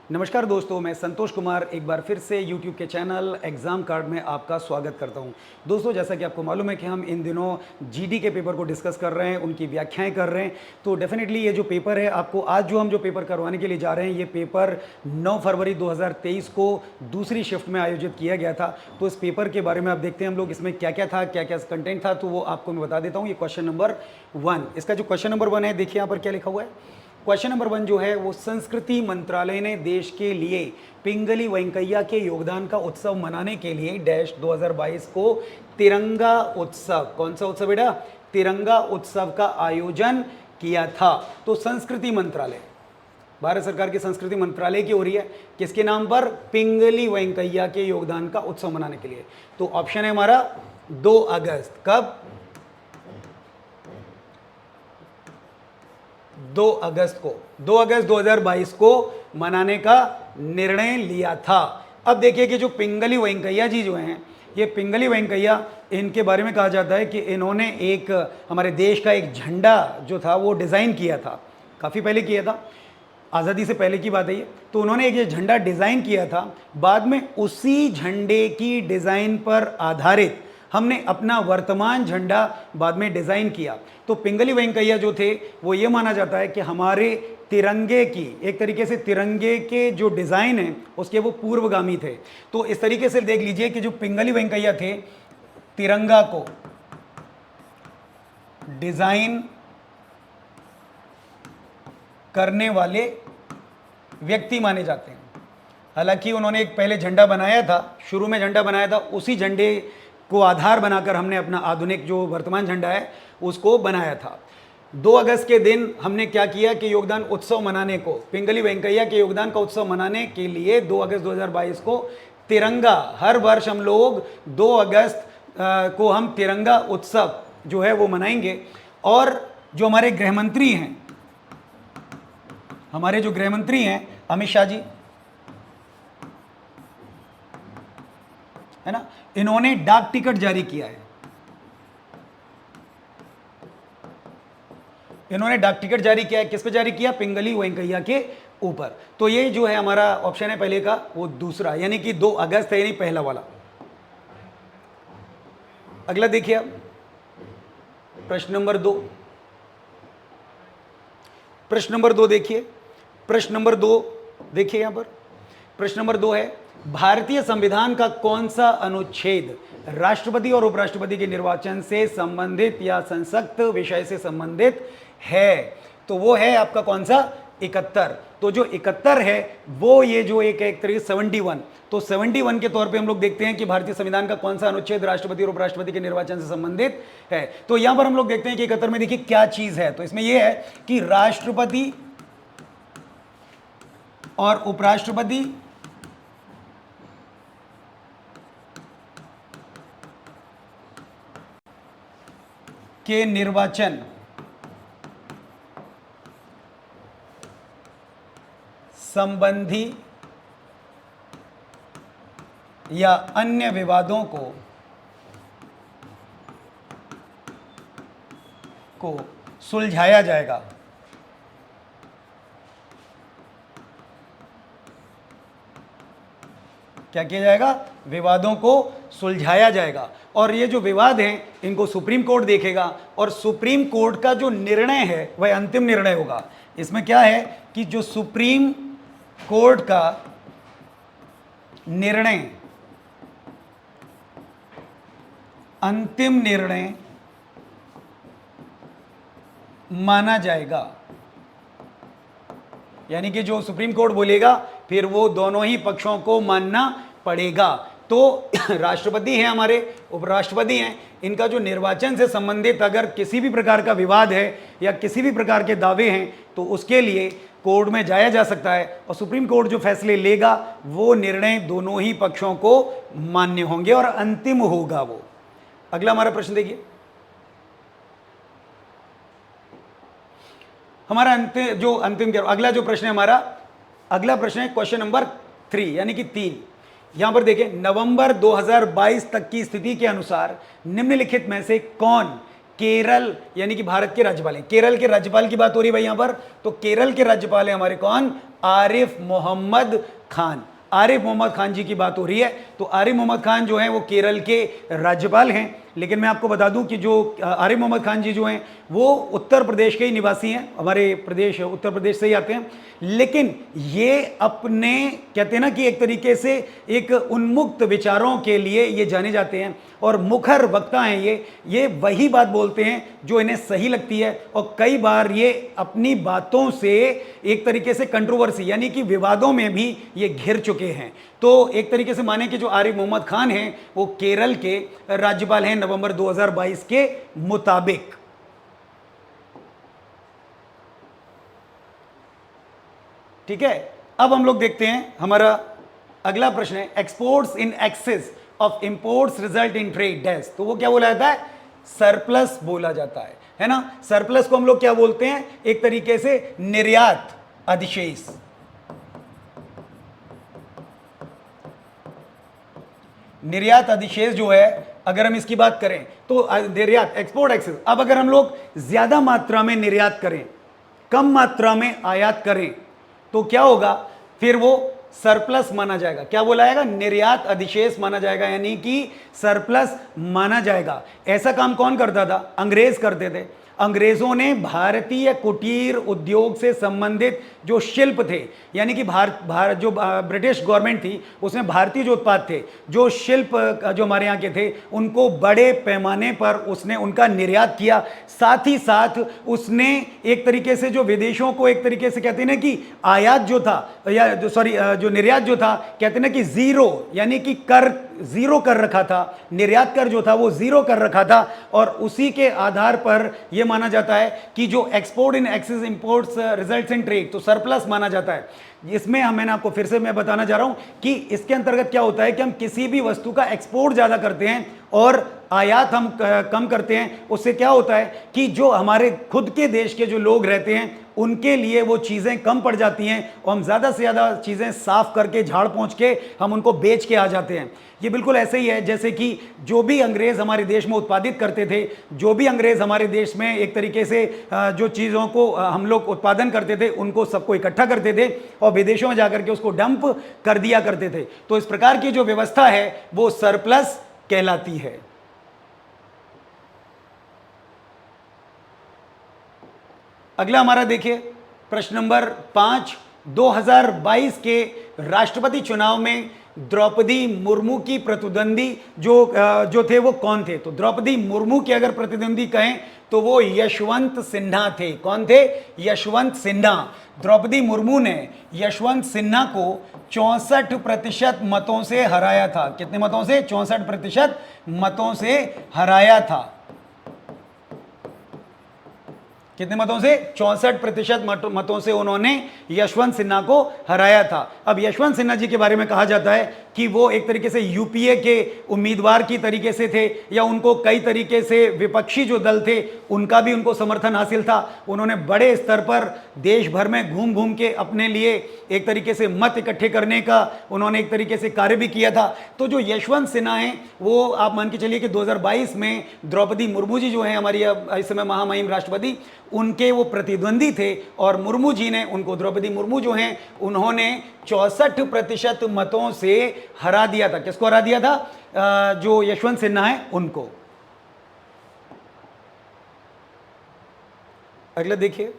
नमस्कार दोस्तों, मैं संतोष कुमार एक बार फिर से YouTube के चैनल एग्ज़ाम कार्ड में आपका स्वागत करता हूं। दोस्तों, जैसा कि आपको मालूम है कि हम इन दिनों जीडी के पेपर को डिस्कस कर रहे हैं, उनकी व्याख्याएं कर रहे हैं। तो डेफिनेटली ये जो पेपर है, आपको आज जो हम पेपर करवाने के लिए जा रहे हैं, ये पेपर 9 फरवरी 2023 को दूसरी शिफ्ट में आयोजित किया गया था। तो इस पेपर के बारे में आप देखते हैं हम लोग, इसमें क्या क्या था, क्या क्या कंटेंट था, तो वो आपको मैं बता देता हूँ। ये क्वेश्चन नंबर 1, इसका जो क्वेश्चन नंबर 1 है, देखिए यहाँ पर क्या लिखा हुआ है। क्वेश्चन नंबर 1 जो है वो संस्कृति मंत्रालय ने देश के लिए पिंगली वेंकैया के योगदान का उत्सव मनाने के लिए डैश 2022 को तिरंगा उत्सव, कौन सा उत्सव बेटा, तिरंगा उत्सव का आयोजन किया था। तो संस्कृति मंत्रालय, भारत सरकार की संस्कृति मंत्रालय की हो रही है, किसके नाम पर, पिंगली वेंकैया के योगदान का उत्सव मनाने के लिए। तो ऑप्शन है हमारा 2 अगस्त, कब, 2 अगस्त को, 2 अगस्त 2022 को मनाने का निर्णय लिया था। अब देखिए कि जो पिंगली वेंकैया जी जो हैं, ये पिंगली वेंकैया, इनके बारे में कहा जाता है कि इन्होंने एक हमारे देश का एक झंडा जो था वो डिज़ाइन किया था, काफ़ी पहले किया था, आज़ादी से पहले की बात है ये। तो उन्होंने एक ये झंडा डिज़ाइन किया था, बाद में उसी झंडे की डिज़ाइन पर आधारित हमने अपना वर्तमान झंडा बाद में डिज़ाइन किया। तो पिंगली वेंकैया जो थे वो ये माना जाता है कि हमारे तिरंगे की, एक तरीके से तिरंगे के जो डिज़ाइन है उसके वो पूर्वगामी थे। तो इस तरीके से देख लीजिए कि जो पिंगली वेंकैया थे, तिरंगा को डिज़ाइन करने वाले व्यक्ति माने जाते हैं। हालांकि उन्होंने एक पहले झंडा बनाया था, शुरू में झंडा बनाया था, उसी झंडे को आधार बनाकर हमने अपना आधुनिक जो वर्तमान झंडा है उसको बनाया था। 2 अगस्त के दिन हमने क्या किया कि योगदान उत्सव मनाने को, पिंगली वेंकैया के योगदान का उत्सव मनाने के लिए 2 अगस्त 2022 को तिरंगा, हर वर्ष हम लोग 2 अगस्त को हम तिरंगा उत्सव जो है वो मनाएंगे। और जो हमारे गृहमंत्री हैं, हमारे जो गृहमंत्री हैं अमित शाह जी, है ना, इन्होंने डाक टिकट जारी किया है, इन्होंने डाक टिकट जारी किया है, किस पे जारी किया, पिंगली वेंकैया के ऊपर। तो ये जो है हमारा ऑप्शन है पहले का वो दूसरा, यानी कि 2 अगस्त है, यानी पहला वाला। अगला देखिए अब प्रश्न नंबर 2, प्रश्न नंबर 2 देखिए, प्रश्न नंबर 2 देखिए यहां पर, प्रश्न नंबर 2 है, भारतीय संविधान का कौन सा अनुच्छेद राष्ट्रपति और उपराष्ट्रपति के निर्वाचन से संबंधित या संसक्त विषय से संबंधित है। तो वो है आपका कौन सा, 71। तो जो 71 है वो ये जो एक तरीके 71, तो 71 के तौर पे हम लोग देखते हैं कि भारतीय संविधान का कौन सा अनुच्छेद राष्ट्रपति और उपराष्ट्रपति के निर्वाचन से संबंधित है। तो यहां पर हम लोग देखते हैं कि 71 में देखिए क्या चीज है। तो इसमें यह है कि राष्ट्रपति और उपराष्ट्रपति के निर्वाचन संबंधी या अन्य विवादों को सुलझाया जाएगा। क्या किया जाएगा, विवादों को सुलझाया जाएगा। और ये जो विवाद हैं इनको सुप्रीम कोर्ट देखेगा, और सुप्रीम कोर्ट का जो निर्णय है वह अंतिम निर्णय होगा। इसमें क्या है कि जो सुप्रीम कोर्ट का निर्णय अंतिम निर्णय माना जाएगा, यानी कि जो सुप्रीम कोर्ट बोलेगा फिर वो दोनों ही पक्षों को मानना पड़ेगा। तो राष्ट्रपति हैं हमारे, उपराष्ट्रपति हैं, इनका जो निर्वाचन से संबंधित अगर किसी भी प्रकार का विवाद है या किसी भी प्रकार के दावे हैं तो उसके लिए कोर्ट में जाया जा सकता है, और सुप्रीम कोर्ट जो फैसले लेगा वो निर्णय दोनों ही पक्षों को मान्य होंगे और अंतिम होगा वो। अगला हमारा प्रश्न देखिए, हमारा अगला जो प्रश्न है हमारा, अगला प्रश्न है क्वेश्चन नंबर 3, यानी कि 3। यहां पर देखें, नवंबर 2022 तक की स्थिति के अनुसार निम्नलिखित में से कौन केरल यानी कि भारत के राज्यपाल हैं। केरल के राज्यपाल की बात हो रही है भाई यहां पर, तो केरल के राज्यपाल हैं हमारे कौन? आरिफ मोहम्मद खान। आरिफ मोहम्मद खान जी की बात हो रही है। तो आरिफ मोहम्मद खान जो हैं वो केरल के राज्यपाल हैं। लेकिन मैं आपको बता दूं कि जो आरिफ मोहम्मद खान जी जो हैं वो उत्तर प्रदेश के ही निवासी हैं, हमारे प्रदेश उत्तर प्रदेश से ही आते हैं। लेकिन ये अपने कहते हैं ना कि एक तरीके से एक उन्मुक्त विचारों के लिए ये जाने जाते हैं और मुखर वक्ता हैं। ये वही बात बोलते हैं जो इन्हें सही लगती है और कई बार ये अपनी बातों से एक तरीके से कंट्रोवर्सी यानी कि विवादों में भी ये घिर चुके हैं। तो एक तरीके से माने कि जो आरिफ मोहम्मद खान हैं वो केरल के राज्यपाल हैं नवंबर 2022 के मुताबिक। ठीक है, अब हम लोग देखते हैं हमारा अगला प्रश्न है, exports in excess of imports result in trade dash. तो वो क्या बोला जाता है? सरप्लस बोला जाता है ना। सरप्लस को हम लोग क्या बोलते हैं? एक तरीके से निर्यात अधिशेष। निर्यात अधिशेष जो है, अगर हम इसकी बात करें तो निर्यात एक्सपोर्ट एक्सेस। अब अगर हम लोग ज्यादा मात्रा में निर्यात करें, कम मात्रा में आयात करें, तो क्या होगा? फिर वो सरप्लस माना जाएगा। क्या बोला जाएगा? निर्यात अधिशेष माना जाएगा, यानी कि सरप्लस माना जाएगा। ऐसा काम कौन करता था? अंग्रेज करते थे। अंग्रेजों ने भारतीय कुटीर उद्योग से संबंधित जो शिल्प थे, यानी कि भारत जो ब्रिटिश गवर्नमेंट थी उसमें भारतीय जो उत्पाद थे, जो शिल्प जो हमारे यहाँ के थे, उनको बड़े पैमाने पर उसने उनका निर्यात किया। साथ ही साथ उसने एक तरीके से जो विदेशों को एक तरीके से कहते हैं ना कि आयात जो था या जो निर्यात जो था, कहते हैं ना कि जीरो, यानी कि कर जीरो कर रखा था। निर्यात कर जो था वो जीरो कर रखा था और उसी के आधार पर यह माना जाता है कि जो export in excess imports results in trade, तो सरप्लस माना जाता है। इसमें मैंने आपको फिर से मैं बताना जा रहा हूं कि इसके अंतर्गत क्या होता है कि हम किसी भी वस्तु का एक्सपोर्ट ज्यादा करते हैं और आयात हम कम करते हैं। उससे क्या होता है कि जो हमारे खुद के देश के जो लोग रहते हैं उनके लिए वो चीज़ें कम पड़ जाती हैं और हम ज़्यादा से ज़्यादा चीज़ें साफ करके झाड़ पोंछ के हम उनको बेच के आ जाते हैं। ये बिल्कुल ऐसे ही है जैसे कि जो भी अंग्रेज़ हमारे देश में उत्पादित करते थे, जो भी अंग्रेज़ हमारे देश में एक तरीके से जो चीज़ों को हम लोग उत्पादन करते थे उनको सबको इकट्ठा करते थे और विदेशों में जाकर के उसको डंप कर दिया करते थे। तो इस प्रकार की जो व्यवस्था है वो सरप्लस कहलाती है। अगला हमारा देखिए प्रश्न नंबर 5, 2022 के राष्ट्रपति चुनाव में द्रौपदी मुर्मू की प्रतिद्वंदी जो थे वो कौन थे? तो द्रौपदी मुर्मू के अगर प्रतिद्वंदी कहें तो वो यशवंत सिन्हा थे। कौन थे? यशवंत सिन्हा। द्रौपदी मुर्मू ने यशवंत सिन्हा को 64% मतों से हराया था। कितने मतों से? 64% मतों से हराया था। कितने मतों से? 64% मतों से उन्होंने यशवंत सिन्हा को हराया था। अब यशवंत सिन्हा जी के बारे में कहा जाता है कि वो एक तरीके से यूपीए के उम्मीदवार की तरीके से थे या उनको कई तरीके से विपक्षी जो दल थे उनका भी उनको समर्थन हासिल था। उन्होंने बड़े स्तर पर देश भर में घूम घूम के अपने लिए एक तरीके से मत इकट्ठे करने का उन्होंने एक तरीके से कार्य भी किया था। तो जो यशवंत सिन्हा हैं वो आप मान के चलिए कि 2022 में द्रौपदी मुर्मू जी जो हैं हमारी इस समय महामहिम राष्ट्रपति, उनके वो प्रतिद्वंदी थे और मुर्मू जी ने उनको, द्रौपदी मुर्मू जो हैं उन्होंने 64% मतों से हरा दिया था। किसको हरा दिया था? जो यशवंत सिन्हा है उनको। अगला देखिए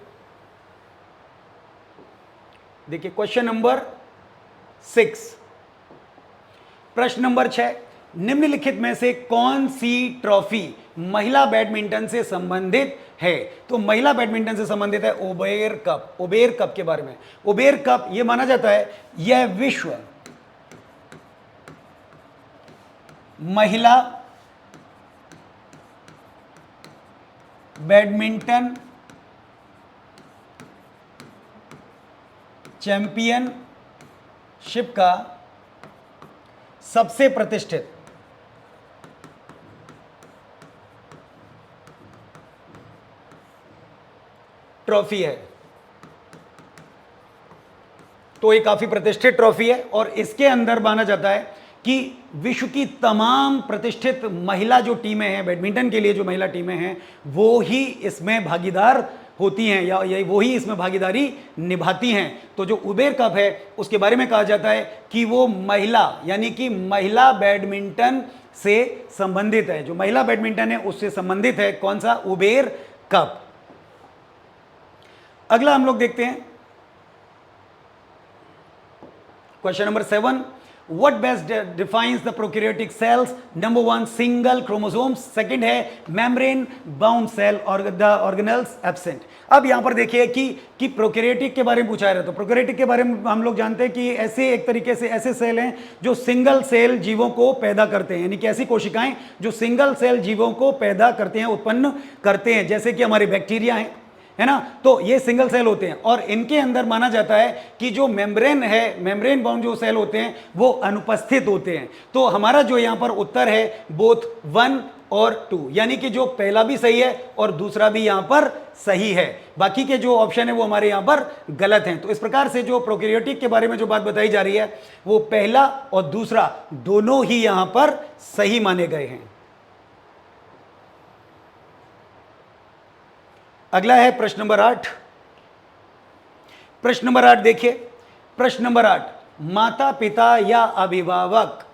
क्वेश्चन नंबर 6, प्रश्न नंबर 6, निम्नलिखित में से कौन सी ट्रॉफी महिला बैडमिंटन से संबंधित है? तो महिला बैडमिंटन से संबंधित है उबेर कप। उबेर कप के बारे में, उबेर कप यह माना जाता है यह विश्व महिला बैडमिंटन चैंपियनशिप का सबसे प्रतिष्ठित ट्रॉफी है। तो ये काफी प्रतिष्ठित ट्रॉफी है और इसके अंदर माना जाता है कि विश्व की तमाम प्रतिष्ठित महिला जो टीमें हैं, बैडमिंटन के लिए जो महिला टीमें हैं, वो ही इसमें भागीदार होती हैं या वो ही इसमें भागीदारी निभाती हैं। तो जो उबेर कप है उसके बारे में कहा जाता है कि वो महिला यानी कि महिला बैडमिंटन से संबंधित है। जो महिला बैडमिंटन है उससे संबंधित है कौन सा? Uber cup. अगला हम लोग देखते हैं question number 7। What best defines the prokaryotic cells? Number 1 single chromosomes, second है मेम्ब्रेन बाउंड सेल और द ऑर्गेनेल्स एब्सेंट। अब यहां पर देखिए कि प्रोकैरियोटिक के बारे में पूछा है। तो प्रोकैरियोटिक के बारे में हम लोग जानते हैं कि ऐसे एक तरीके से ऐसे सेल हैं जो सिंगल सेल जीवों को पैदा करते हैं, यानी कि ऐसी कोशिकाएं जो सिंगल सेल जीवों को पैदा करते हैं, उत्पन्न करते हैं, जैसे कि हमारे बैक्टीरिया हैं, है ना। तो ये सिंगल सेल होते हैं और इनके अंदर माना जाता है कि जो मेम्ब्रेन है, मेम्ब्रेन बाउंड जो सेल होते हैं वो अनुपस्थित होते हैं। तो हमारा जो यहां पर उत्तर है बोथ 1 और 2, यानी कि जो पहला भी सही है और दूसरा भी यहां पर सही है। बाकी के जो ऑप्शन है वो हमारे यहां पर गलत हैं। तो इस प्रकार से जो प्रोकैरियोटिक के बारे में जो बात बताई जा रही है वो पहला और दूसरा दोनों ही यहां पर सही माने गए हैं। अगला है प्रश्न नंबर 8। प्रश्न नंबर 8 देखिए, प्रश्न नंबर 8, माता पिता या अभिभावक,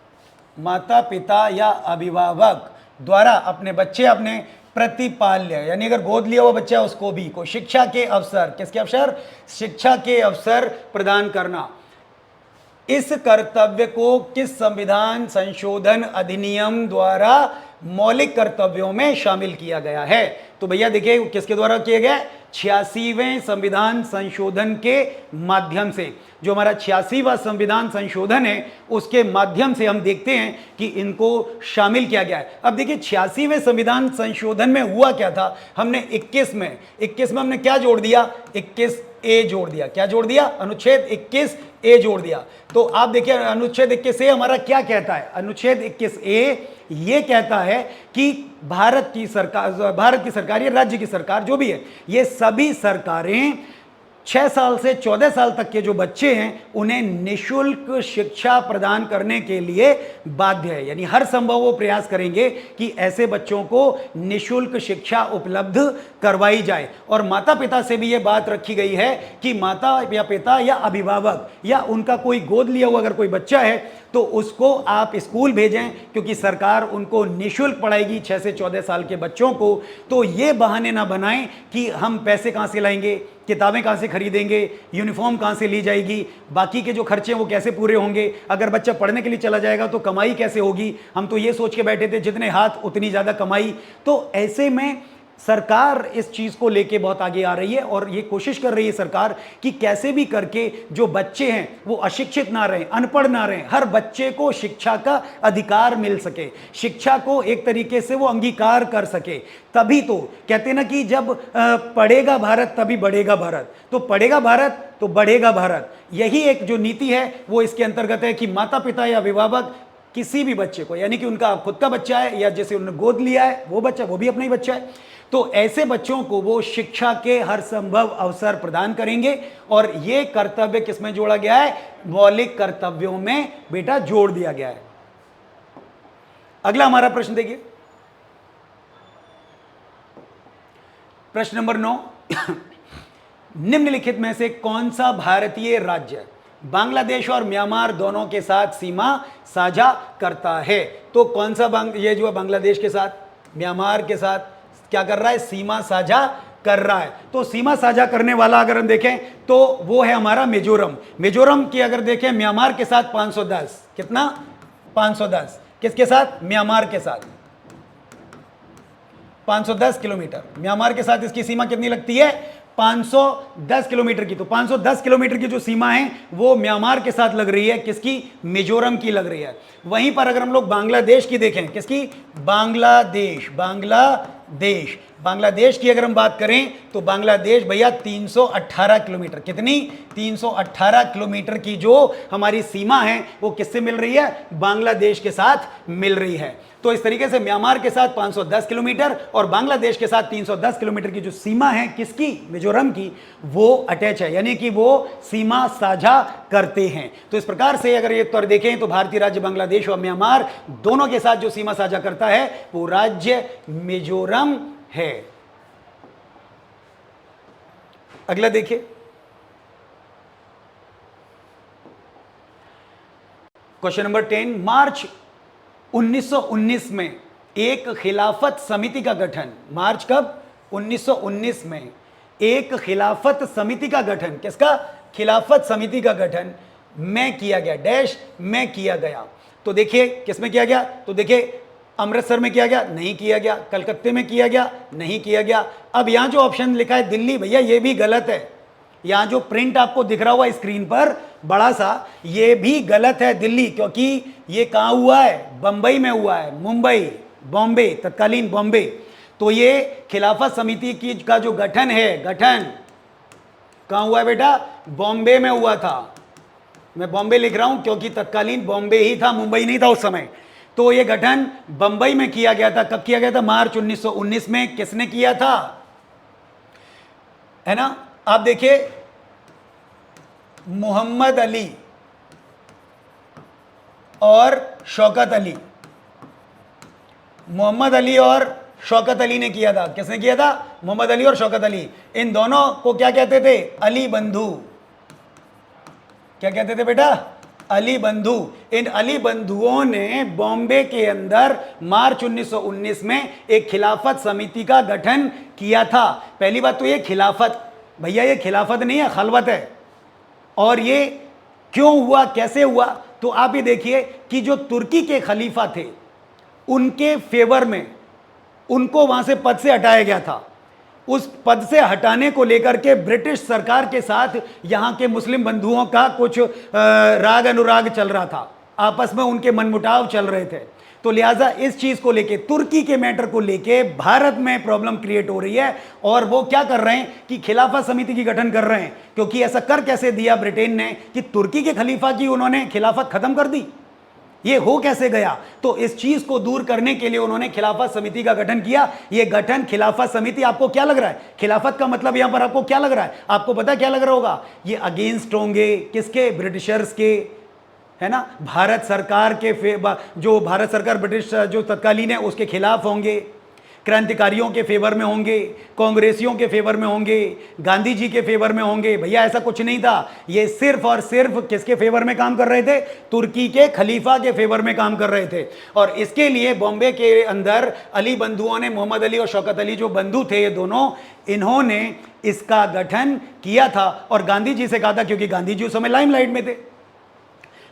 माता पिता या अभिभावक द्वारा अपने बच्चे, अपने प्रतिपाल्य यानी अगर गोद लिया हुआ बच्चा उसको भी को शिक्षा के अवसर, किसके अवसर? शिक्षा के अवसर प्रदान करना, इस कर्तव्य को किस संविधान संशोधन अधिनियम द्वारा मौलिक कर्तव्यों में शामिल किया गया है? तो भैया देखिए किसके द्वारा किया गया? 86वें संविधान संशोधन के माध्यम से। जो हमारा 86वां संविधान संशोधन है उसके माध्यम से हम देखते हैं कि इनको शामिल किया गया है। अब देखिए 86वें संविधान संशोधन में हुआ क्या था? हमने 21 में हमने क्या जोड़ दिया? 21A जोड़ दिया। क्या जोड़ दिया? अनुच्छेद 21A जोड़ दिया। तो आप देखिए अनुच्छेद 21A हमारा क्या कहता है? अनुच्छेद 21A ये कहता है कि भारत की सरकार या राज्य की सरकार जो भी है, ये सभी सरकारें 6 साल से 14 साल तक के जो बच्चे हैं उन्हें निःशुल्क शिक्षा प्रदान करने के लिए बाध्य है। यानी हर संभव वो प्रयास करेंगे कि ऐसे बच्चों को निःशुल्क शिक्षा उपलब्ध करवाई जाए। और माता पिता से भी ये बात रखी गई है कि माता या पिता या अभिभावक या उनका कोई गोद लिया हुआ अगर कोई बच्चा है तो उसको आप स्कूल भेजें, क्योंकि सरकार उनको निःशुल्क पढ़ाएगी 6 से 14 साल के बच्चों को। तो ये बहाने ना बनाएं कि हम पैसे कहाँ से लाएंगे, किताबें कहाँ से खरीदेंगे, यूनिफॉर्म कहाँ से ली जाएगी, बाकी के जो खर्चे हैं वो कैसे पूरे होंगे, अगर बच्चा पढ़ने के लिए चला जाएगा तो कमाई कैसे होगी। हम तो ये सोच के बैठे थे जितने हाथ उतनी ज़्यादा कमाई। तो ऐसे में सरकार इस चीज़ को लेके बहुत आगे आ रही है और ये कोशिश कर रही है सरकार कि कैसे भी करके जो बच्चे हैं वो अशिक्षित ना रहें, अनपढ़ ना रहें, हर बच्चे को शिक्षा का अधिकार मिल सके, शिक्षा को एक तरीके से वो अंगीकार कर सके। तभी तो कहते हैं ना कि जब पढ़ेगा भारत तभी बढ़ेगा भारत, तो पढ़ेगा भारत तो बढ़ेगा भारत। यही एक जो नीति है वो इसके अंतर्गत है कि माता पिता या अभिभावक किसी भी बच्चे को, यानी कि उनका खुद का बच्चा है या जैसे उन्होंने गोद लिया है वो बच्चा, वो भी अपना ही बच्चा है, तो ऐसे बच्चों को वो शिक्षा के हर संभव अवसर प्रदान करेंगे। और ये कर्तव्य किसमें जोड़ा गया है? मौलिक कर्तव्यों में बेटा जोड़ दिया गया है। अगला हमारा प्रश्न देखिए, प्रश्न नंबर 9। निम्नलिखित में से कौन सा भारतीय राज्य बांग्लादेश और म्यांमार दोनों के साथ सीमा साझा करता है? तो कौन सा ये जो है बांग्लादेश के साथ, म्यांमार के साथ क्या कर रहा है? सीमा साझा कर रहा है। तो सीमा साझा करने वाला अगर हम देखें तो वो है हमारा मिजोरम। मिजोरम की अगर देखें म्यांमार के साथ 510, कितना? 510। किसके साथ? म्यांमार के साथ 510 किलोमीटर। म्यांमार के साथ इसकी सीमा कितनी लगती है? 510 किलोमीटर की। तो 510 किलोमीटर की जो सीमा है वो म्यांमार के साथ लग रही है, किसकी? मिजोरम की लग रही है। वहीं पर अगर हम लोग बांग्लादेश की देखें, किसकी? बांग्लादेश देश। बांग्लादेश की अगर हम बात करें तो बांग्लादेश भैया 318 किलोमीटर, कितनी 318 किलोमीटर की जो हमारी सीमा है वो किससे मिल रही है, बांग्लादेश के साथ मिल रही है। तो इस तरीके से म्यांमार के साथ 510 किलोमीटर और बांग्लादेश के साथ 310 किलोमीटर की जो सीमा है किसकी, मिजोरम की, वो अटैच है, यानी कि वो सीमा साझा करते हैं। तो इस प्रकार से अगर ये तौर देखें तो भारतीय राज्य बांग्लादेश और म्यांमार दोनों के साथ जो सीमा साझा करता है वो राज्य मिजोरम है। अगला देखिए, क्वेश्चन नंबर 10, मार्च 1919 में एक खिलाफत समिति का गठन, मार्च कब, 1919 में एक खिलाफत समिति का गठन, किसका, खिलाफत समिति का गठन में किया गया, डैश में किया गया। तो देखिए किसमें किया गया, तो देखिए अमृतसर में किया गया, नहीं किया गया, कलकत्ते में किया गया, नहीं किया गया। अब यहां जो ऑप्शन लिखा है दिल्ली, भैया ये भी गलत है। यहां जो प्रिंट आपको दिख रहा हुआ स्क्रीन पर बड़ा सा, ये भी गलत है दिल्ली, क्योंकि ये कहां हुआ है, बंबई में हुआ है, मुंबई, बॉम्बे, तत्कालीन बॉम्बे। तो ये खिलाफत समिति की का जो गठन है, गठन कहां हुआ है बेटा, बॉम्बे में हुआ था। मैं बॉम्बे लिख रहा हूं क्योंकि तत्कालीन बॉम्बे ही था, मुंबई नहीं था उस समय। तो ये गठन बंबई में किया गया था। कब किया गया था, मार्च 1919 में। किसने किया था, है ना, आप देखिए मोहम्मद अली और शौकत अली, मोहम्मद अली और शौकत अली ने किया था। किसने किया था, मोहम्मद अली और शौकत अली। इन दोनों को क्या कहते थे, अली बंधु। क्या कहते थे बेटा, अली बंधु। इन अली बंधुओं ने बॉम्बे के अंदर मार्च 1919 में एक खिलाफत समिति का गठन किया था। पहली बात तो ये खिलाफत, भैया ये खिलाफत नहीं है, खलवत है। और ये क्यों हुआ, कैसे हुआ, तो आप ये देखिए कि जो तुर्की के खलीफा थे उनके फेवर में उनको वहां से पद से हटाया गया था। उस पद से हटाने को लेकर के ब्रिटिश सरकार के साथ यहां के मुस्लिम बंधुओं का कुछ राग अनुराग चल रहा था, आपस में उनके मनमुटाव चल रहे थे। तो लिहाजा इस चीज को लेके, तुर्की के मैटर को लेके भारत में प्रॉब्लम क्रिएट हो रही है। और वो क्या कर रहे हैं कि खिलाफत समिति की गठन कर रहे हैं, क्योंकि ऐसा कर कैसे दिया ब्रिटेन ने कि तुर्की के खलीफा की उन्होंने खिलाफत खत्म कर दी, ये हो कैसे गया। तो इस चीज को दूर करने के लिए उन्होंने खिलाफत समिति का गठन किया। ये गठन खिलाफत समिति, आपको क्या लग रहा है, खिलाफत का मतलब यहां पर आपको क्या लग रहा है, आपको पता क्या लग रहा होगा, ये अगेंस्ट होंगे किसके, ब्रिटिशर्स के, है ना, भारत सरकार के, जो भारत सरकार ब्रिटिश जो तत्कालीन है उसके खिलाफ होंगे, क्रांतिकारियों के फेवर में होंगे, कांग्रेसियों के फेवर में होंगे, गांधी जी के फेवर में होंगे। भैया ऐसा कुछ नहीं था, ये सिर्फ और सिर्फ किसके फेवर में काम कर रहे थे, तुर्की के खलीफा के फेवर में काम कर रहे थे। और इसके लिए बॉम्बे के अंदर अली बंधुओं ने, मोहम्मद अली और शौकत अली जो बंधु थे ये दोनों, इन्होंने इसका गठन किया था। और गांधी जी से कहा था, क्योंकि गांधी जी उस समय लाइमलाइट में थे,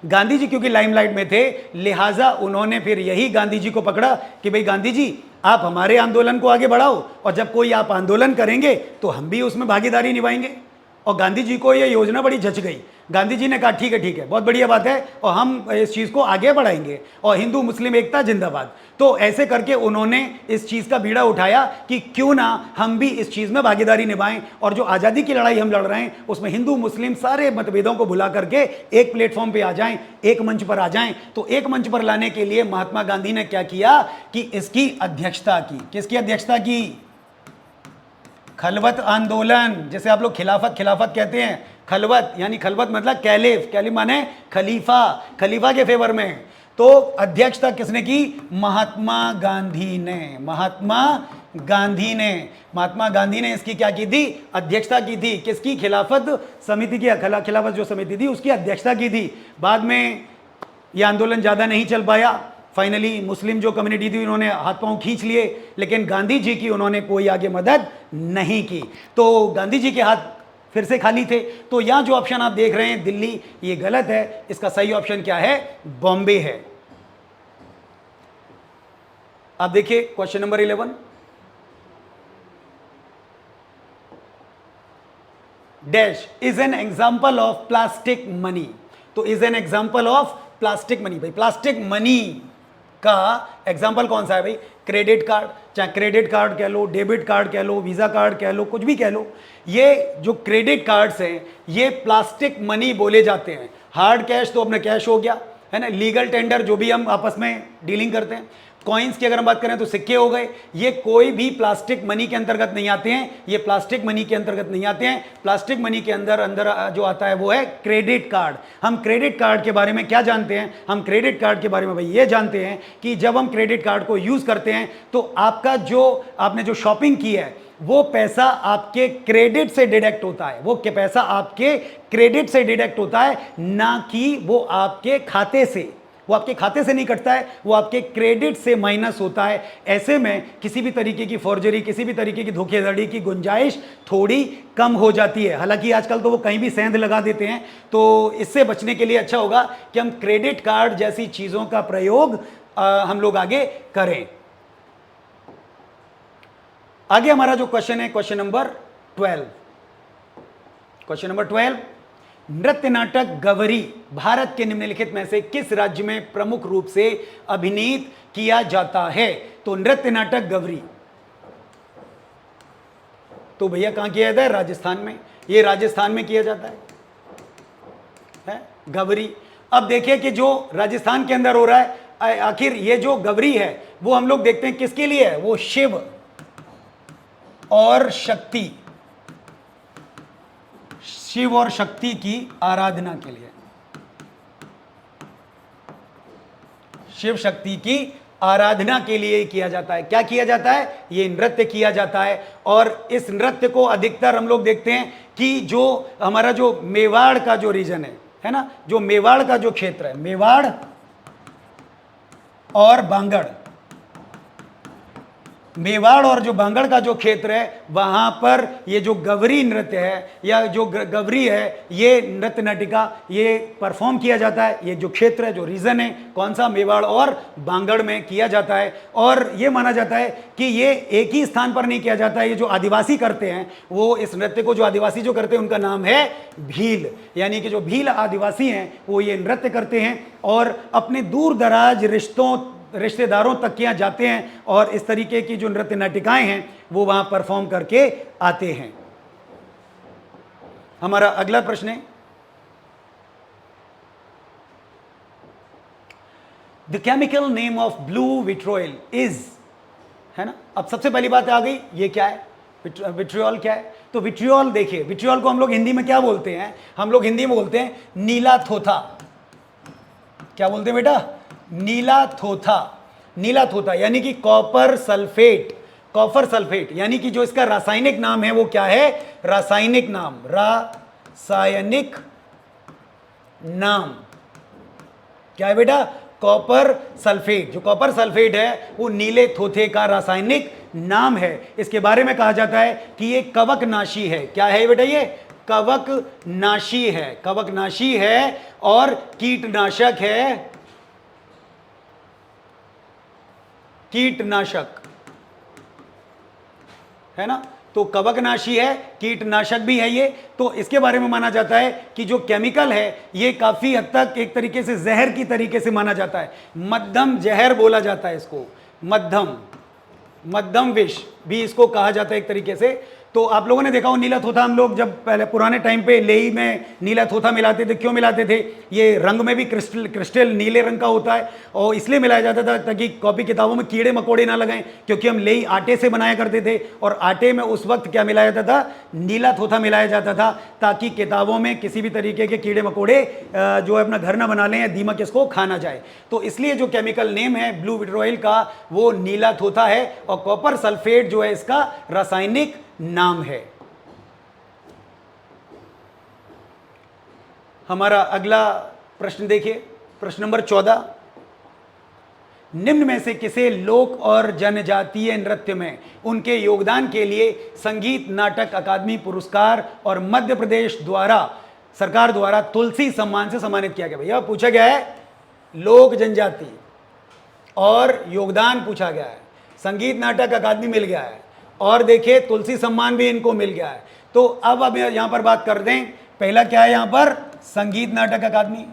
गांधी जी क्योंकि लाइमलाइट में थे, लिहाजा उन्होंने फिर यही गांधी जी को पकड़ा कि भाई गांधी जी आप हमारे आंदोलन को आगे बढ़ाओ, और जब कोई आप आंदोलन करेंगे तो हम भी उसमें भागीदारी निभाएंगे। और गांधी जी को ये योजना बड़ी जच गई। गांधी जी ने कहा ठीक है, बहुत बढ़िया बात है, और हम इस चीज़ को आगे बढ़ाएंगे, और हिंदू मुस्लिम एकता जिंदाबाद। तो ऐसे करके उन्होंने इस चीज़ का बीड़ा उठाया कि क्यों ना हम भी इस चीज़ में भागीदारी निभाएं, और जो आज़ादी की लड़ाई हम लड़ रहे हैं उसमें हिंदू मुस्लिम सारे मतभेदों को भुला करके एक प्लेटफॉर्म पे आ जाएं, एक मंच पर आ जाएं। तो एक मंच पर लाने के लिए महात्मा गांधी ने क्या किया कि इसकी अध्यक्षता की। किसकी अध्यक्षता की, खलवत आंदोलन, जैसे आप लोग खिलाफत कहते हैं, खलवत यानी खलवत मतलब कैलिफ, कैलिफ माने खलीफा, खलीफा के फेवर में। तो अध्यक्षता किसने की, महात्मा गांधी ने, महात्मा गांधी ने इसकी क्या की थी, अध्यक्षता की थी। किसकी, खिलाफत समिति की, खिलाफत जो समिति थी उसकी अध्यक्षता की थी। बाद में यह आंदोलन ज़्यादा नहीं चल पाया, फाइनली मुस्लिम जो कम्युनिटी थी उन्होंने हाथ पांव खींच लिए, लेकिन गांधी जी की उन्होंने कोई आगे मदद नहीं की। तो गांधी जी के हाथ फिर से खाली थे। तो यहां जो ऑप्शन आप देख रहे हैं दिल्ली, ये गलत है। इसका सही ऑप्शन क्या है, बॉम्बे है। आप देखिए question number 11, dash is an example of plastic money. तो is an example of plastic money, भाई प्लास्टिक मनी का एग्जाम्पल कौन सा है भाई, क्रेडिट कार्ड, चाहे क्रेडिट कार्ड कह लो, डेबिट कार्ड कह लो, वीज़ा कार्ड कह लो, कुछ भी कह लो, ये जो क्रेडिट कार्ड्स हैं ये प्लास्टिक मनी बोले जाते हैं। हार्ड कैश तो अपना कैश हो गया, है ना, लीगल टेंडर जो भी हम आपस में डीलिंग करते हैं। कॉइन्स की अगर हम बात करें तो सिक्के हो गए, ये कोई भी प्लास्टिक मनी के अंतर्गत नहीं आते हैं, ये प्लास्टिक मनी के अंतर्गत नहीं आते हैं। प्लास्टिक मनी के अंदर जो आता है वो है क्रेडिट कार्ड। हम क्रेडिट कार्ड के बारे में क्या जानते हैं? हम क्रेडिट कार्ड के बारे में भाई ये जानते हैं कि जब हम क्रेडिट कार्ड को यूज करते हैं तो आपका जो आपने जो शॉपिंग की है वो पैसा आपके क्रेडिट से डिडक्ट होता है, वो पैसा आपके क्रेडिट से डिडक्ट होता है, ना कि वो आपके खाते से। वो आपके खाते से नहीं कटता है, वो आपके क्रेडिट से माइनस होता है। ऐसे में किसी भी तरीके की फॉर्जरी, किसी भी तरीके की धोखाधड़ी की गुंजाइश थोड़ी कम हो जाती है। हालांकि आजकल तो वो कहीं भी सेंध लगा देते हैं, तो इससे बचने के लिए अच्छा होगा कि हम क्रेडिट कार्ड जैसी चीज़ों का प्रयोग हम लोग आगे करें। आगे हमारा जो क्वेश्चन है, क्वेश्चन नंबर 12। क्वेश्चन नंबर 12, नृत्य नाटक गवरी भारत के निम्नलिखित में से किस राज्य में प्रमुख रूप से अभिनीत किया जाता है? तो नृत्य नाटक गवरी तो भैया कहां किया जाता है? राजस्थान में। ये राजस्थान में किया जाता है गवरी। अब देखिए कि जो राजस्थान के अंदर हो रहा है, आखिर ये जो गवरी है वो हम लोग देखते हैं किसके लिए है? वो शिव और शक्ति, शिव और शक्ति की आराधना के लिए, शिव शक्ति की आराधना के लिए किया जाता है। क्या किया जाता है? ये नृत्य किया जाता है। और इस नृत्य को अधिकतर हम लोग देखते हैं कि जो हमारा जो मेवाड़ का जो रीजन है ना, जो मेवाड़ का जो क्षेत्र है, मेवाड़ और बांगड़, मेवाड़ और जो बांगड़ का जो क्षेत्र है वहां पर ये जो गवरी नृत्य है या जो गवरी है, ये नृत्य नाटिका ये परफॉर्म किया जाता है। ये जो क्षेत्र है, जो रीजन है, कौन सा? मेवाड़ और बांगड़ में किया जाता है। और ये माना जाता है कि ये एक ही स्थान पर नहीं किया जाता है। ये जो आदिवासी करते हैं, वो इस नृत्य को जो आदिवासी जो करते हैं उनका नाम है भील, यानी कि जो भील आदिवासी हैं वो ये नृत्य करते हैं और अपने दूर दराज रिश्तेदारों तक के यहाँ जाते हैं और इस तरीके की जो नृत्य नाटिकाएं हैं वो वहां परफॉर्म करके आते हैं। हमारा अगला प्रश्न है, the chemical name of blue vitriol is, है ना। अब सबसे पहली बात आ गई, ये क्या है? विट्रियोल क्या है? तो विट्रियोल, देखिए विट्रियोल को हम लोग हिंदी में क्या बोलते हैं? हम लोग हिंदी में बोलते हैं नीला थोथा। क्या बोलते हैं बेटा? नीला थोथा। नीला थोथा यानी कि कॉपर सल्फेट। कॉपर सल्फेट यानी कि जो इसका रासायनिक नाम है वो क्या है? रासायनिक नाम, रासायनिक नाम क्या है बेटा? Copper sulphate. जो कॉपर सल्फेट है वो नीले थोथे का रासायनिक नाम है। इसके बारे में कहा जाता है कि ये कवकनाशी है। क्या है बेटा? ये कवकनाशी है। कवकनाशी है और कीटनाशक है। कीटनाशक है ना, तो कवकनाशी है, कीटनाशक भी है ये। तो इसके बारे में माना जाता है कि जो केमिकल है ये काफी हद तक एक तरीके से जहर की तरीके से माना जाता है। मध्यम जहर बोला जाता है इसको, मध्यम विष भी इसको कहा जाता है एक तरीके से। तो आप लोगों ने देखा हो नीला थोथा, हम लोग जब पहले पुराने टाइम पे लेई में नीला थोथा मिलाते थे। क्यों मिलाते थे? ये रंग में भी क्रिस्टल नीले रंग का होता है और इसलिए मिलाया जाता था ताकि कॉपी किताबों में कीड़े मकोड़े ना लगाएं, क्योंकि हम लेई आटे से बनाया करते थे और आटे में उस वक्त क्या मिलाया जाता था? नीला थोथा मिलाया जाता था, ताकि किताबों में किसी भी तरीके के कीड़े मकोड़े जो है अपना घर ना बना लें या दीमक इसको खा ना जाए। तो इसलिए जो केमिकल नेम है ब्लू विट्रोल का वो नीला थोथा है और कॉपर सल्फेट जो है इसका रासायनिक नाम है। हमारा अगला प्रश्न देखिए, प्रश्न नंबर 14, निम्न में से किसे लोक और जनजातीय नृत्य में उनके योगदान के लिए संगीत नाटक अकादमी पुरस्कार और मध्य प्रदेश द्वारा सरकार द्वारा तुलसी सम्मान से सम्मानित किया गया? भैया पूछा गया है लोक जनजाति और योगदान पूछा गया है, संगीत नाटक अकादमी मिल गया है और देखिए तुलसी सम्मान भी इनको मिल गया है। तो अब यहां पर बात कर दें, पहला क्या है यहां पर? संगीत नाटक अकादमी।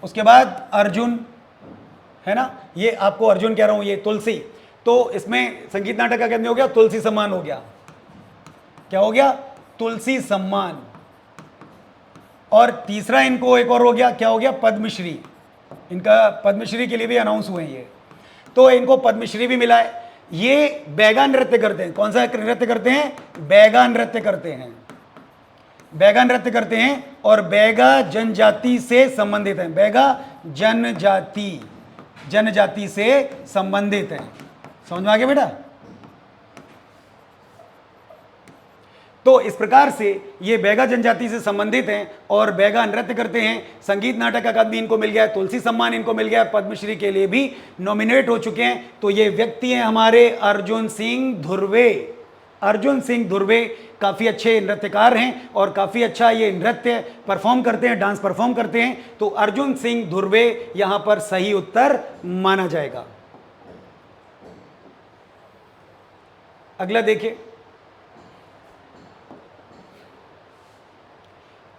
उसके बाद अर्जुन, है ना, ये आपको अर्जुन कह रहा हूं, ये तुलसी। तो इसमें संगीत नाटक अकादमी हो गया, तुलसी सम्मान हो गया। क्या हो गया? तुलसी सम्मान। और तीसरा इनको एक और हो गया, क्या हो गया? पद्मश्री। इनका पद्मश्री के लिए भी अनाउंस हुए हैं ये, तो इनको पद्मश्री भी मिला है। ये बैगा नृत्य करते हैं। कौन सा नृत्य करते हैं? बैगा नृत्य करते हैं। बैगा नृत्य करते हैं और बैगा जनजाति से संबंधित हैं। बैगा जनजाति से संबंधित हैं। समझ में आ गया बेटा? तो इस प्रकार से ये बैगा जनजाति से संबंधित हैं और बैगा नृत्य करते हैं। संगीत नाटक अकादमी इनको मिल गया है, तुलसी सम्मान इनको मिल गया है, पद्मश्री के लिए भी नॉमिनेट हो चुके हैं। तो ये व्यक्ति हैं हमारे अर्जुन सिंह धुर्वे। अर्जुन सिंह धुर्वे काफ़ी अच्छे नृत्यकार हैं और काफ़ी अच्छा ये नृत्य परफॉर्म करते हैं, डांस परफॉर्म करते हैं। तो अर्जुन सिंह धुर्वे यहां पर सही उत्तर माना जाएगा। अगला देखिए,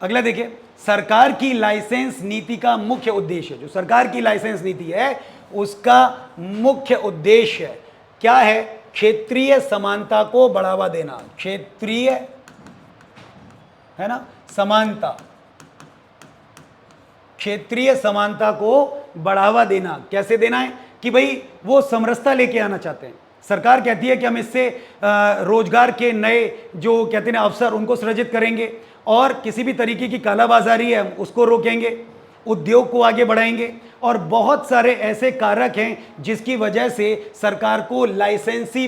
अगला देखिए, सरकार की लाइसेंस नीति का मुख्य उद्देश्य, जो सरकार की लाइसेंस नीति है उसका मुख्य उद्देश्य क्या है? क्षेत्रीय समानता को बढ़ावा देना। क्षेत्रीय, है ना, समानता, क्षेत्रीय समानता को बढ़ावा देना। कैसे देना है? कि भाई वो समरसता लेके आना चाहते हैं। सरकार कहती है कि हम इससे रोजगार के नए जो कहते हैं अवसर उनको सृजित करेंगे और किसी भी तरीके की कालाबाजारी है उसको रोकेंगे, उद्योग को आगे बढ़ाएंगे और बहुत सारे ऐसे कारक हैं जिसकी वजह से सरकार को लाइसेंसी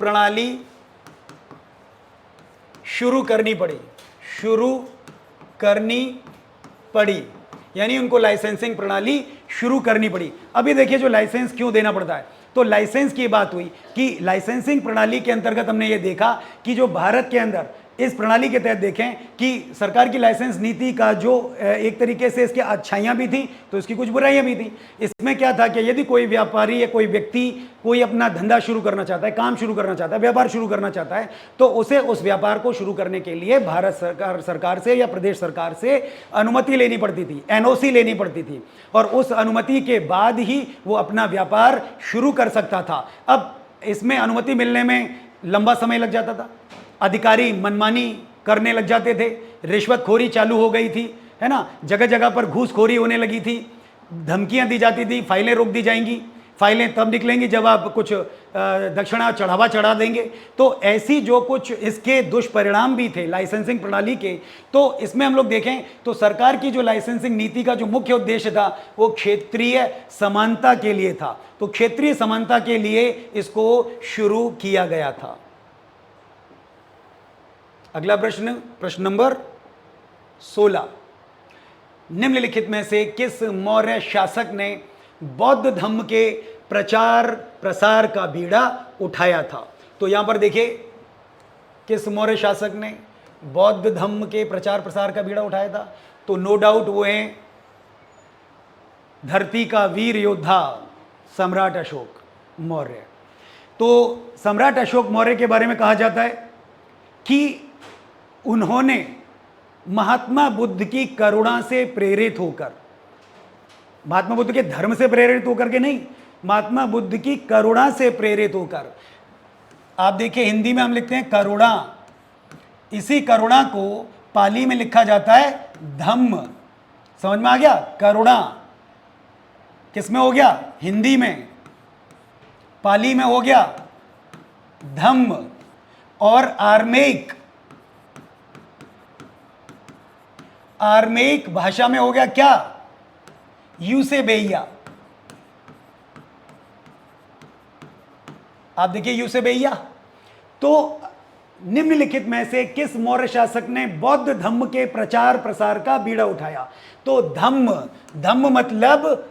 प्रणाली शुरू करनी पड़ी। यानी उनको लाइसेंसिंग प्रणाली शुरू करनी पड़ी। अभी देखिए जो लाइसेंस क्यों देना पड़ता है, तो लाइसेंस की बात हुई कि लाइसेंसिंग प्रणाली के अंतर्गत हमने ये देखा कि जो भारत के अंदर इस प्रणाली के तहत देखें कि सरकार की लाइसेंस नीति का जो एक तरीके से इसकी अच्छाइयाँ भी थी तो इसकी कुछ बुराइयाँ भी थी। इसमें क्या था कि यदि कोई व्यापारी या कोई व्यक्ति कोई अपना धंधा शुरू करना चाहता है, काम शुरू करना चाहता है, व्यापार शुरू करना चाहता है, तो उसे उस व्यापार को शुरू करने के लिए भारत सरकार से या प्रदेश सरकार से अनुमति लेनी पड़ती थी, एनओसी लेनी पड़ती थी और उस अनुमति के बाद ही वो अपना व्यापार शुरू कर सकता था। अब इसमें अनुमति मिलने में लंबा समय लग जाता था, अधिकारी मनमानी करने लग जाते थे, रिश्वतखोरी चालू हो गई थी, है ना, जगह जगह पर घूसखोरी होने लगी थी, धमकियां दी जाती थी, फाइलें रोक दी जाएंगी, फाइलें तब निकलेंगी जब आप कुछ दक्षिणा चढ़ावा चढ़ा देंगे। तो ऐसी जो कुछ इसके दुष्परिणाम भी थे लाइसेंसिंग प्रणाली के। तो इसमें हम लोग देखें तो सरकार की जो लाइसेंसिंग नीति का जो मुख्य उद्देश्य था वो क्षेत्रीय समानता के लिए था। तो क्षेत्रीय समानता के लिए इसको शुरू किया गया था। अगला प्रश्न, प्रश्न नंबर 16, निम्नलिखित में से किस मौर्य शासक ने बौद्ध धर्म के प्रचार प्रसार का बीड़ा उठाया था? तो यहां पर देखिए किस मौर्य शासक ने बौद्ध धर्म के प्रचार प्रसार का बीड़ा उठाया था? तो नो डाउट वो हैं धरती का वीर योद्धा सम्राट अशोक मौर्य। तो सम्राट अशोक मौर्य के बारे में कहा जाता है कि उन्होंने महात्मा बुद्ध की करुणा से प्रेरित होकर, महात्मा बुद्ध के धर्म से प्रेरित होकर के नहीं, महात्मा बुद्ध की करुणा से प्रेरित होकर, आप देखिए हिंदी में हम लिखते हैं करुणा, इसी करुणा को पाली में लिखा जाता है धम्म। समझ में आ गया? करुणा किस में हो गया? हिंदी में। पाली में हो गया धम्म और आर्मेइक भाषा में हो गया क्या? यूसेबेइया। आप देखिए यूसेबेइया। तो निम्नलिखित में से किस मौर्य शासक ने बौद्ध धम्म के प्रचार प्रसार का बीड़ा उठाया? तो धम्म मतलब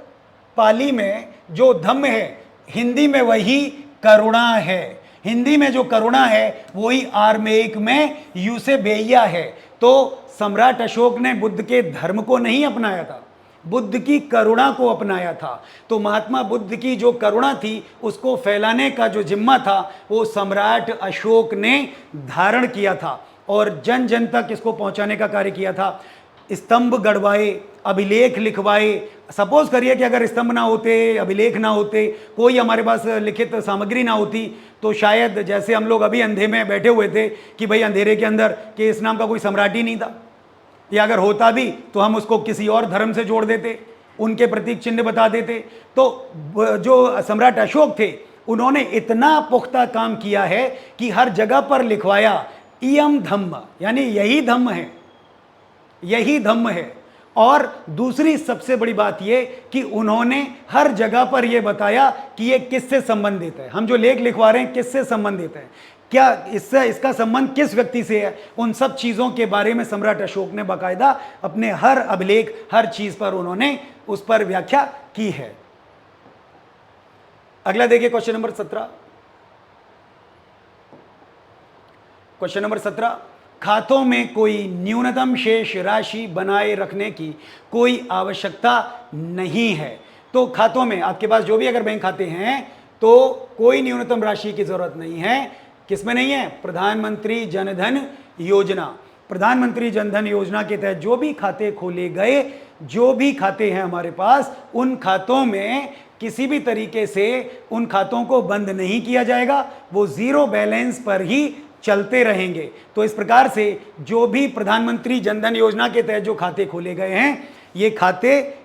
पाली में जो धम्म है, हिंदी में वही करुणा है। हिंदी में जो करुणा है वही आर्मेइक में यूसेबेइया है। तो सम्राट अशोक ने बुद्ध के धर्म को नहीं अपनाया था, बुद्ध की करुणा को अपनाया था। तो महात्मा बुद्ध की जो करुणा थी उसको फैलाने का जो जिम्मा था वो सम्राट अशोक ने धारण किया था और जन जन तक इसको पहुंचाने का कार्य किया था। स्तंभ गड़वाए, अभिलेख लिखवाए। सपोज करिए कि अगर स्तंभ ना होते, अभिलेख ना होते, कोई हमारे पास लिखित सामग्री ना होती, तो शायद जैसे हम लोग अभी अंधे में बैठे हुए थे कि भाई अंधेरे के अंदर कि इस नाम का कोई सम्राट ही नहीं था, या अगर होता भी तो हम उसको किसी और धर्म से जोड़ देते, उनके प्रतीक चिन्ह बता देते। तो जो सम्राट अशोक थे उन्होंने इतना पुख्ता काम किया है कि हर जगह पर लिखवाया इयम धम्म, यानी यही धम्म है, यही धम्म है। और दूसरी सबसे बड़ी बात यह कि उन्होंने हर जगह पर यह बताया कि यह किससे संबंधित है। हम जो लेख लिखवा रहे हैं किससे संबंधित है, क्या इससे इसका संबंध किस व्यक्ति से है, उन सब चीजों के बारे में सम्राट अशोक ने बाकायदा अपने हर अभिलेख, हर चीज पर उन्होंने उस पर व्याख्या की है। अगला देखिए क्वेश्चन नंबर 17। क्वेश्चन नंबर 17, खातों में कोई न्यूनतम शेष राशि बनाए रखने की कोई आवश्यकता नहीं है। तो खातों में आपके पास जो भी अगर बैंक खाते हैं तो कोई न्यूनतम राशि की जरूरत नहीं है। किसमें नहीं है? प्रधानमंत्री जनधन योजना। प्रधानमंत्री जनधन योजना के तहत जो भी खाते खोले गए, जो भी खाते हैं हमारे पास, उन खातों में किसी भी तरीके से उन खातों को बंद नहीं किया जाएगा, वो जीरो बैलेंस पर ही चलते रहेंगे। तो इस प्रकार से जो भी प्रधानमंत्री जनधन योजना के तहत जो खाते खोले गए हैं, ये खाते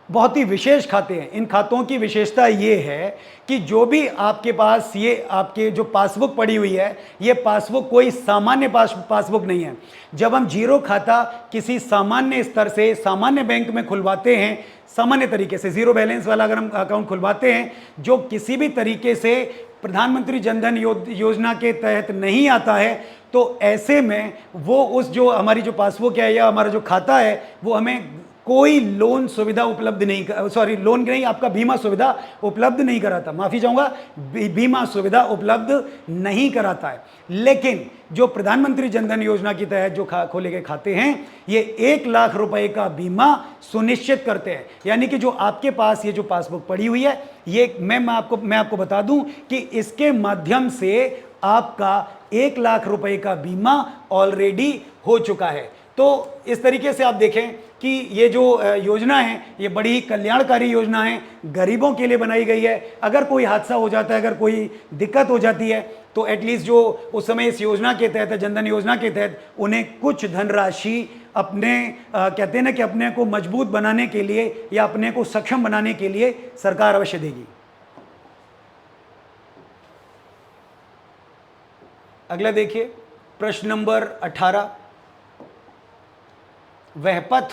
बहुत ही विशेष खाते हैं। इन खातों की विशेषता ये है कि जो भी आपके पास ये आपके जो पासबुक पड़ी हुई है, ये पासबुक कोई सामान्य पासबुक नहीं है। जब हम जीरो खाता किसी सामान्य स्तर से सामान्य बैंक में खुलवाते हैं, सामान्य तरीके से जीरो बैलेंस वाला अगर हम अकाउंट खुलवाते हैं जो किसी भी तरीके से प्रधानमंत्री जनधन योजना के तहत नहीं आता है, तो ऐसे में वो उस जो हमारी जो पासबुक है या हमारा जो खाता है वो हमें कोई लोन सुविधा उपलब्ध नहीं, सॉरी लोन नहीं, आपका बीमा सुविधा उपलब्ध नहीं कराता, माफी चाहूंगा, बीमा सुविधा उपलब्ध नहीं कराता है। लेकिन जो प्रधानमंत्री जनधन योजना के तहत जो खोले गए खाते हैं, ये 1 लाख रुपए का बीमा सुनिश्चित करते हैं। यानी कि जो आपके पास ये जो पासबुक पड़ी हुई है, ये मैं आपको बता दूं कि इसके माध्यम से आपका 1 लाख रुपए का बीमा ऑलरेडी हो चुका है। तो इस तरीके से आप देखें कि ये जो योजना है ये बड़ी ही कल्याणकारी योजना है, गरीबों के लिए बनाई गई है। अगर कोई हादसा हो जाता है, अगर कोई दिक्कत हो जाती है, तो एटलीस्ट जो उस समय इस योजना के तहत, जनधन योजना के तहत, उन्हें कुछ धनराशि अपने कहते हैं ना कि अपने को मजबूत बनाने के लिए या अपने को सक्षम बनाने के लिए सरकार अवश्य देगी। अगला देखिए प्रश्न नंबर 18, वह पथ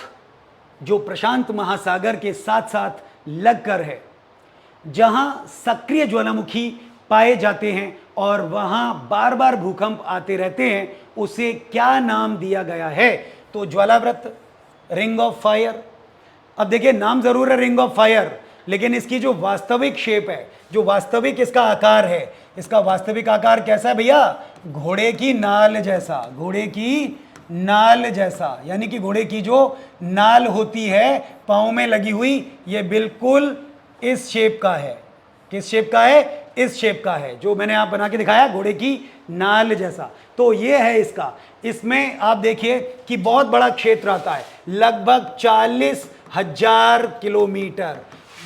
जो प्रशांत महासागर के साथ साथ लगकर है, जहां सक्रिय ज्वालामुखी पाए जाते हैं और वहां बार बार भूकंप आते रहते हैं, उसे क्या नाम दिया गया है? तो ज्वालाव्रत, रिंग ऑफ फायर। अब देखिए नाम जरूर है रिंग ऑफ फायर, लेकिन इसकी जो वास्तविक शेप है, जो वास्तविक इसका आकार है, इसका वास्तविक आकार कैसा है भैया? घोड़े की नाल जैसा, घोड़े की नाल जैसा। यानी कि घोड़े की जो नाल होती है पांव में लगी हुई, ये बिल्कुल इस शेप का है। किस शेप का है? इस शेप का है, जो मैंने आप बना के दिखाया, घोड़े की नाल जैसा। तो ये है इसका। इसमें आप देखिए कि बहुत बड़ा क्षेत्र आता है, लगभग 40,000 किलोमीटर,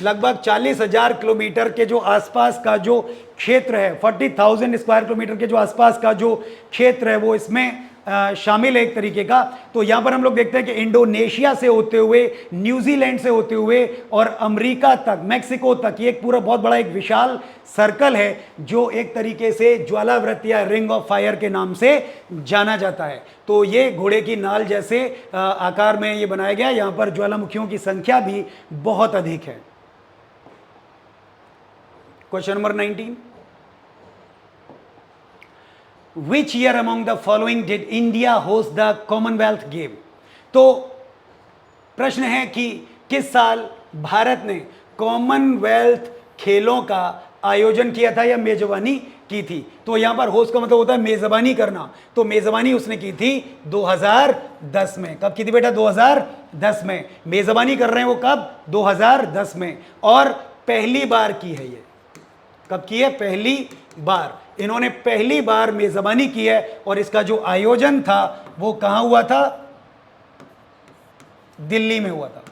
लगभग 40,000 किलोमीटर के जो आसपास का जो क्षेत्र है, 40,000 स्क्वायर किलोमीटर के जो आसपास का जो क्षेत्र है, वो इसमें शामिल है एक तरीके का। तो यहाँ पर हम लोग देखते हैं कि इंडोनेशिया से होते हुए, न्यूजीलैंड से होते हुए और अमेरिका तक, मैक्सिको तक, ये एक पूरा बहुत बड़ा एक विशाल सर्कल है जो एक तरीके से ज्वालाव्रत या रिंग ऑफ फायर के नाम से जाना जाता है। तो ये घोड़े की नाल जैसे आकार में ये बनाया गया। यहाँ पर ज्वालामुखियों की संख्या भी बहुत अधिक है। Question number 19, Which year among the following did India host the Commonwealth Game? तो प्रश्न है कि किस साल भारत ने कॉमनवेल्थ खेलों का आयोजन किया था या मेजबानी की थी? तो यहां पर होस्ट का मतलब होता है मेजबानी करना। तो मेजबानी उसने की थी 2010 में। कब की थी बेटा? 2010 में। मेजबानी कर रहे हैं वो कब? 2010 में। और पहली बार की है ये। कब की है? पहली बार। इन्होंने पहली बार मेजबानी की है। और इसका जो आयोजन था वो कहां हुआ था? दिल्ली में हुआ था।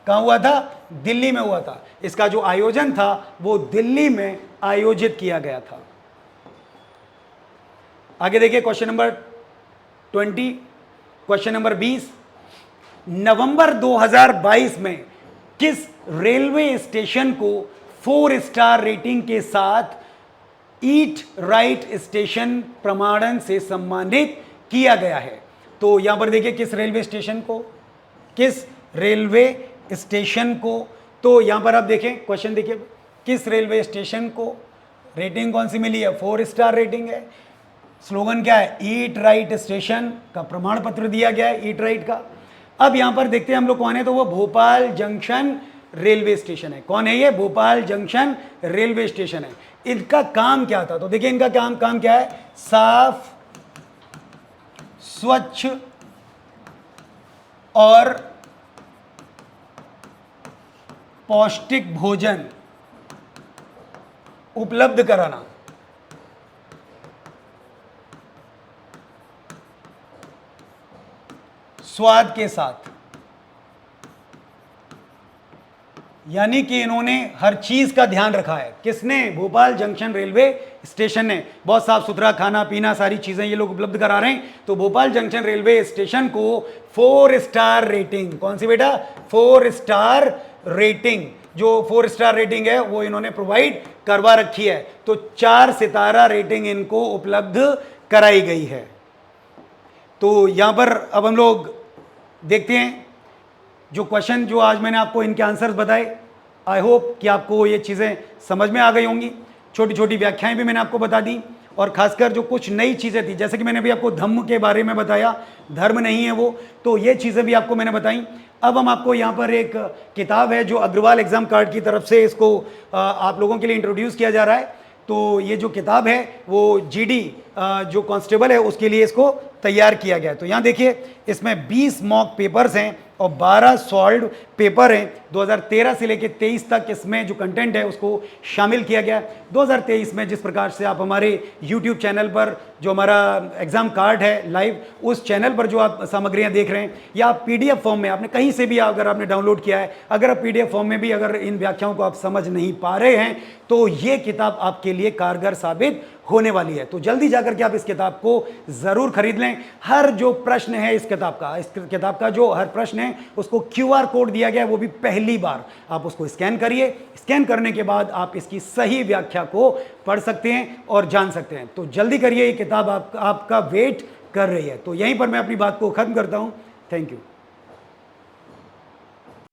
कहाँ हुआ था? दिल्ली में हुआ था। इसका जो आयोजन था वो दिल्ली में आयोजित किया गया था। आगे देखिए क्वेश्चन नंबर 20, क्वेश्चन नंबर 20, नवंबर 2022 में किस रेलवे स्टेशन को 4 स्टार रेटिंग के साथ ईट राइट स्टेशन प्रमाणन से सम्मानित किया गया है? तो यहां पर देखिए किस रेलवे स्टेशन को, किस रेलवे स्टेशन को, तो यहां पर आप देखें क्वेश्चन देखिए, किस रेलवे स्टेशन को रेटिंग कौन सी मिली है? 4 स्टार रेटिंग है। स्लोगन क्या है? ईट राइट स्टेशन का प्रमाण पत्र दिया गया है, ईट राइट का। अब यहां पर देखते हैं हम लोग कौन है, तो वो भोपाल जंक्शन रेलवे स्टेशन है। कौन है ये? भोपाल जंक्शन रेलवे स्टेशन है। इनका काम क्या था? तो देखिए इनका काम क्या है? साफ, स्वच्छ और पौष्टिक भोजन उपलब्ध कराना। स्वाद के साथ, यानी कि इन्होंने हर चीज का ध्यान रखा है। किसने? भोपाल जंक्शन रेलवे स्टेशन ने। बहुत साफ सुथरा खाना पीना सारी चीजें ये लोग उपलब्ध करा रहे हैं। तो भोपाल जंक्शन रेलवे स्टेशन को 4 स्टार रेटिंग, कौन सी बेटा? 4 स्टार रेटिंग, जो 4 स्टार रेटिंग है वो इन्होंने प्रोवाइड करवा रखी है। तो 4 सितारा रेटिंग इनको उपलब्ध कराई गई है। तो यहां पर अब हम लोग देखते हैं जो क्वेश्चन जो आज मैंने आपको इनके आंसर्स बताए। आई होप कि आपको ये चीज़ें समझ में आ गई होंगी। छोटी छोटी व्याख्याएं भी मैंने आपको बता दी, और खासकर जो कुछ नई चीज़ें थी, जैसे कि मैंने भी आपको धम्म के बारे में बताया, धर्म नहीं है वो, तो ये चीज़ें भी आपको मैंने बताई। अब हम आपको यहाँ पर एक किताब है जो अग्रवाल एग्जाम कार्ड की तरफ से इसको आप लोगों के लिए इंट्रोड्यूस किया जा रहा है। तो ये जो किताब है वो जीडी जो कांस्टेबल है उसके लिए इसको तैयार किया गया है। तो यहाँ देखिए इसमें 20 मॉक पेपर्स हैं और 12 सॉल्व्ड पेपर हैं। 2013 से लेकर 23 तक इसमें जो कंटेंट है उसको शामिल किया गया है। 2023 में जिस प्रकार से आप हमारे YouTube चैनल पर जो हमारा एग्ज़ाम कार्ड है लाइव, उस चैनल पर जो आप सामग्रियां देख रहे हैं, या आप PDF फॉर्म में आपने कहीं से भी अगर आपने डाउनलोड किया है, अगर आप PDF फॉर्म में भी अगर इन व्याख्याओं को आप समझ नहीं पा रहे हैं, तो ये किताब आपके लिए कारगर साबित होने वाली है। तो जल्दी जाकर के आप इस किताब को ज़रूर खरीद लें। हर जो प्रश्न है इस किताब का जो हर प्रश्न है उसको QR कोड दिया गया है, वो भी पहली बार आप उसको स्कैन करिए। स्कैन करने के बाद आप इसकी सही व्याख्या को पढ़ सकते हैं और जान सकते हैं। तो जल्दी करिए, ये किताब आपका वेट कर रही है। तो यहीं पर मैं अपनी बात को खत्म करता हूं। Thank you.